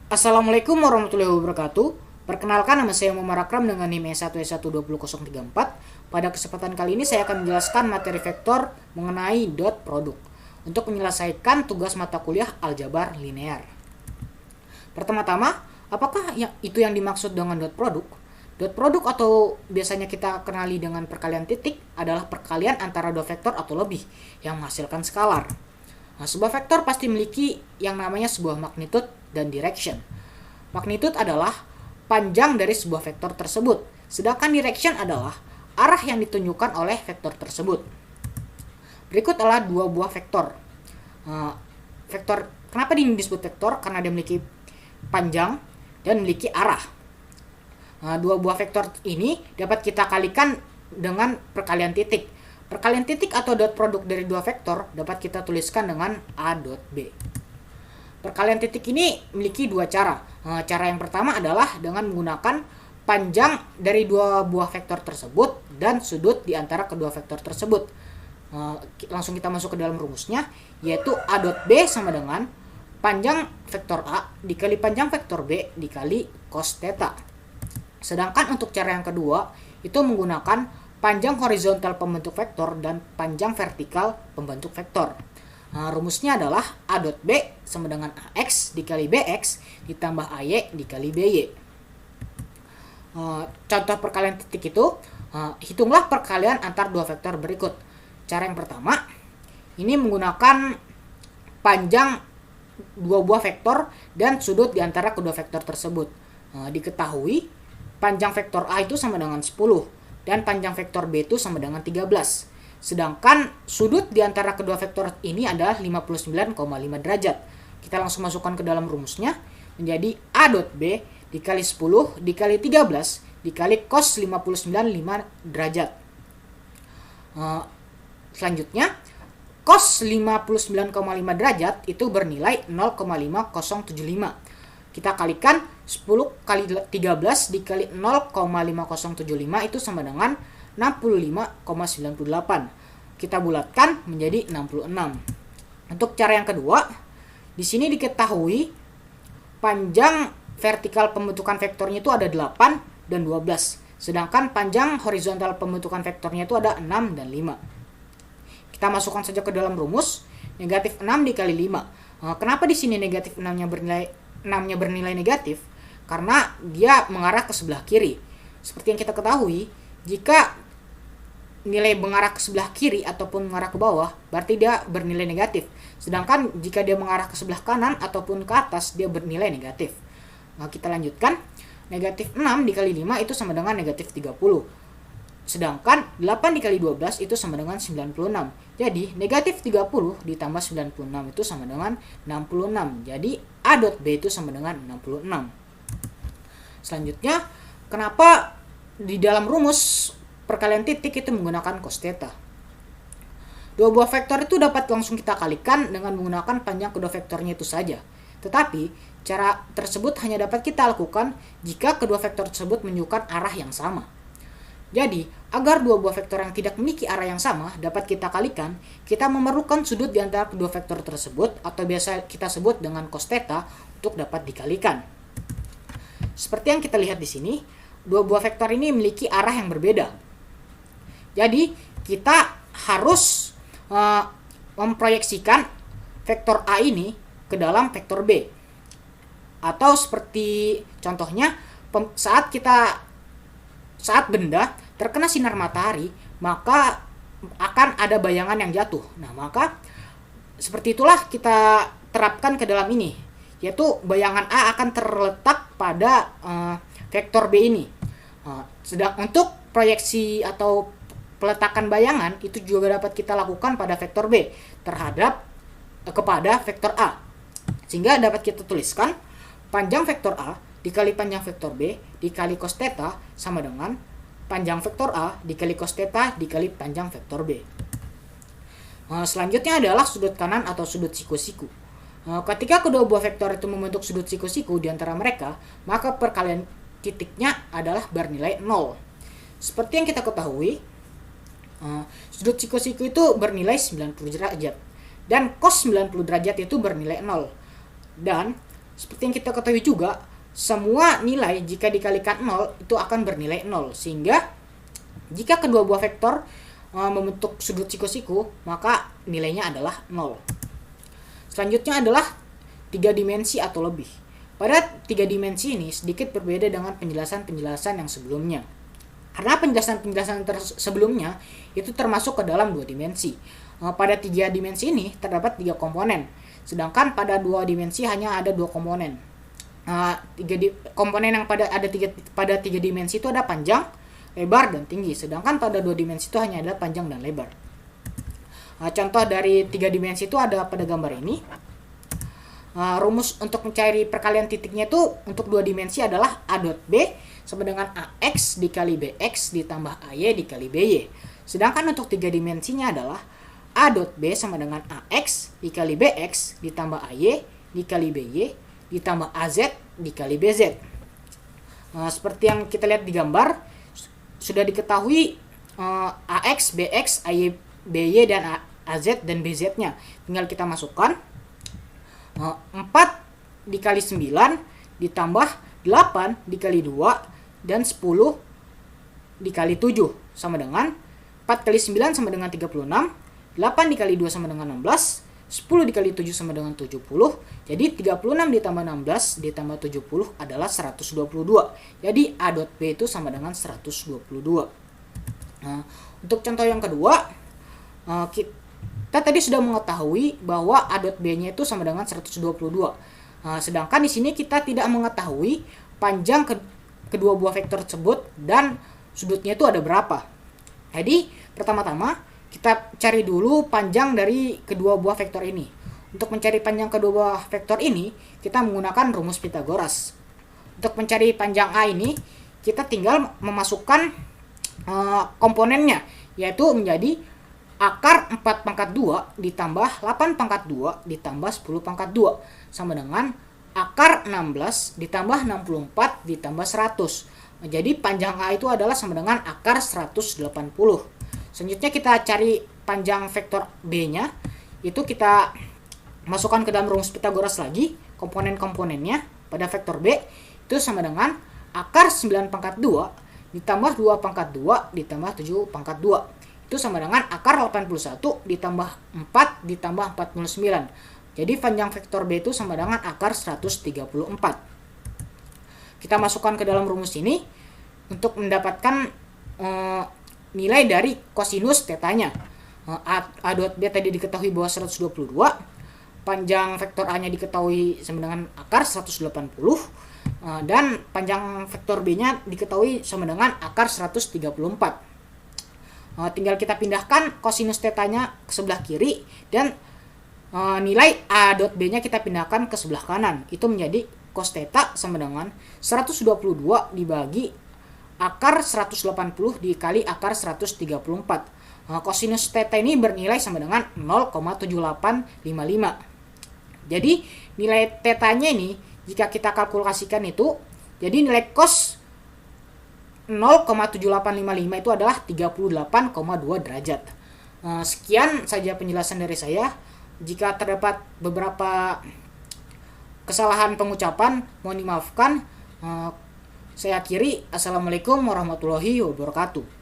Assalamualaikum warahmatullahi wabarakatuh. Perkenalkan, nama saya Muhammad Akram dengan NIM E1E12034. Pada kesempatan kali ini saya akan menjelaskan materi vektor mengenai dot produk untuk menyelesaikan tugas mata kuliah aljabar linear. Pertama-tama, apakah itu yang dimaksud dengan dot produk? Dot produk atau biasanya kita kenali dengan perkalian titik adalah perkalian antara dua vektor atau lebih yang menghasilkan skalar. Nah, sebuah vektor pasti memiliki yang namanya sebuah magnitude dan direction. Magnitude adalah panjang dari sebuah vektor tersebut, sedangkan direction adalah arah yang ditunjukkan oleh vektor tersebut. Berikut adalah dua buah vektor. Vektor, kenapa ini disebut vektor? Karena dia memiliki panjang dan memiliki arah. Dua buah vektor ini dapat kita kalikan dengan perkalian titik. Perkalian titik atau dot produk dari dua vektor dapat kita tuliskan dengan A dot B. Perkalian titik ini memiliki dua cara. Cara yang pertama adalah dengan menggunakan panjang dari dua buah vektor tersebut dan sudut di antara kedua vektor tersebut. Langsung kita masuk ke dalam rumusnya, yaitu A dot B sama dengan panjang vektor A dikali panjang vektor B dikali cos theta. Sedangkan untuk cara yang kedua itu menggunakan panjang horizontal pembentuk vektor dan panjang vertikal pembentuk vektor. Rumusnya adalah A dot B sama dengan AX dikali BX ditambah AY dikali BY. Contoh perkalian titik itu, hitunglah perkalian antar dua vektor berikut. Cara yang pertama, ini menggunakan panjang dua buah vektor dan sudut di antara kedua vektor tersebut. Diketahui panjang vektor A itu sama dengan 10 dan panjang vektor B itu sama dengan 13. Sedangkan sudut di antara kedua vektor ini adalah 59,5 derajat. Kita langsung masukkan ke dalam rumusnya, menjadi A dot B dikali 10 dikali 13 dikali cos 59,5 derajat. Selanjutnya, cos 59,5 derajat itu bernilai 0,5075. Kita kalikan 10 kali 13 dikali 0,5075 itu sama dengan 65,98. Kita bulatkan menjadi 66. Untuk cara yang kedua, di sini diketahui panjang vertikal pembentukan vektornya itu ada 8 dan 12. Sedangkan panjang horizontal pembentukan vektornya itu ada 6 dan 5. Kita masukkan saja ke dalam rumus, negatif 6 dikali 5. Kenapa di sini negatif 6-nya bernilai negatif? Karena dia mengarah ke sebelah kiri. Seperti yang kita ketahui, jika nilai mengarah ke sebelah kiri ataupun mengarah ke bawah, berarti dia bernilai negatif. Sedangkan jika dia mengarah ke sebelah kanan ataupun ke atas, dia bernilai negatif. Nah, kita lanjutkan. Negatif 6 dikali 5 itu sama dengan negatif 30. Sedangkan 8 dikali 12 itu sama dengan 96. Jadi negatif 30 ditambah 96 itu sama dengan 66. Jadi A dot B itu sama dengan 66. Selanjutnya, kenapa di dalam rumus perkalian titik itu menggunakan cos theta? Dua buah vektor itu dapat langsung kita kalikan dengan menggunakan panjang kedua vektornya itu saja. Tetapi, cara tersebut hanya dapat kita lakukan jika kedua vektor tersebut menunjukkan arah yang sama. Jadi, agar dua buah vektor yang tidak memiliki arah yang sama dapat kita kalikan, kita memerlukan sudut di antara kedua vektor tersebut atau biasa kita sebut dengan cos theta untuk dapat dikalikan. Seperti yang kita lihat di sini, dua buah vektor ini memiliki arah yang berbeda. Jadi, kita harus memproyeksikan vektor A ini ke dalam vektor B. Atau seperti contohnya, saat benda terkena sinar matahari, maka akan ada bayangan yang jatuh. Nah, maka seperti itulah kita terapkan ke dalam ini, yaitu bayangan A akan terletak pada vektor B ini. Sedang untuk proyeksi atau peletakan bayangan itu juga dapat kita lakukan pada vektor B kepada vektor A. Sehingga dapat kita tuliskan panjang vektor A dikali panjang vektor B dikali cos theta sama dengan panjang vektor A dikali cos theta dikali panjang vektor B. Selanjutnya adalah sudut kanan atau sudut siku-siku. Ketika kedua buah vektor itu membentuk sudut siku-siku di antara mereka, maka perkalian titiknya adalah bernilai 0. Seperti yang kita ketahui, sudut siku-siku itu bernilai 90 derajat. Dan cos 90 derajat itu bernilai 0. Dan seperti yang kita ketahui juga, semua nilai jika dikalikan 0 itu akan bernilai 0. Sehingga jika kedua buah vektor membentuk sudut siku-siku, maka nilainya adalah 0. Selanjutnya adalah 3 dimensi atau lebih. Pada 3 dimensi ini sedikit berbeda dengan penjelasan-penjelasan yang sebelumnya. Karena penjelasan-penjelasan sebelumnya itu termasuk ke dalam 2 dimensi. Pada 3 dimensi ini terdapat 3 komponen. Sedangkan pada 2 dimensi hanya ada 2 komponen. Komponen yang pada 3 dimensi itu ada panjang, lebar, dan tinggi. Sedangkan pada 2 dimensi itu hanya ada panjang dan lebar. Contoh dari 3 dimensi itu ada pada gambar ini. Rumus untuk mencari perkalian titiknya itu untuk 2 dimensi adalah A dot B sama dengan AX dikali BX ditambah AY dikali BY. Sedangkan untuk 3 dimensinya adalah A dot B sama dengan AX dikali BX ditambah AY dikali BY ditambah AZ dikali BZ. Seperti yang kita lihat di gambar, sudah diketahui AX, BX, AY, BY, dan AZ dan BZ-nya. Tinggal kita masukkan 4 dikali 9 ditambah 8 dikali 2 dan 10 dikali 7 sama dengan 4 kali 9 sama dengan 36, 8 dikali 2 sama dengan 16, 10 dikali 7 sama dengan 70. Jadi 36 ditambah 16 ditambah 70 adalah 122. Jadi A dot B itu sama dengan 122. Untuk contoh yang kedua, kita tadi sudah mengetahui bahwa A dot B-nya itu sama dengan 122. Sedangkan di sini kita tidak mengetahui panjang kedua buah vektor tersebut dan sudutnya itu ada berapa. Jadi pertama-tama kita cari dulu panjang dari kedua buah vektor ini. Untuk mencari panjang kedua buah vektor ini, kita menggunakan rumus Pythagoras. Untuk mencari panjang A ini, kita tinggal memasukkan komponennya, yaitu menjadi akar 4 pangkat 2 ditambah 8 pangkat 2 ditambah 10 pangkat 2 sama dengan akar 16 ditambah 64 ditambah 100. Jadi panjang A itu adalah sama dengan akar 180. Selanjutnya kita cari panjang vektor B-nya. Itu kita masukkan ke dalam rumus Pythagoras lagi. Komponen-komponennya pada vektor B itu sama dengan akar 9 pangkat 2 ditambah 2 pangkat 2 ditambah 7 pangkat 2. Itu sama dengan akar 81 ditambah 4 ditambah 49. Jadi panjang vektor B itu sama dengan akar 134. Kita masukkan ke dalam rumus ini untuk mendapatkan nilai dari kosinus tetanya. A dot B tadi diketahui bahwa 122. Panjang vektor A-nya diketahui sama dengan akar 180. Dan panjang vektor B-nya diketahui sama dengan akar 134. Tinggal kita pindahkan kosinus tetanya ke sebelah kiri dan nilai A dot B-nya kita pindahkan ke sebelah kanan. Itu menjadi cos theta sama dengan 122 dibagi akar 180 dikali akar 134. Kosinus theta ini bernilai sama dengan 0,7855. Jadi nilai tetanya ini jika kita kalkulasikan itu, jadi nilai cos 0,7855 itu adalah 38,2 derajat. Sekian saja penjelasan dari saya. Jika terdapat beberapa kesalahan pengucapan, mohon dimaafkan. Saya akhiri. Assalamualaikum warahmatullahi wabarakatuh.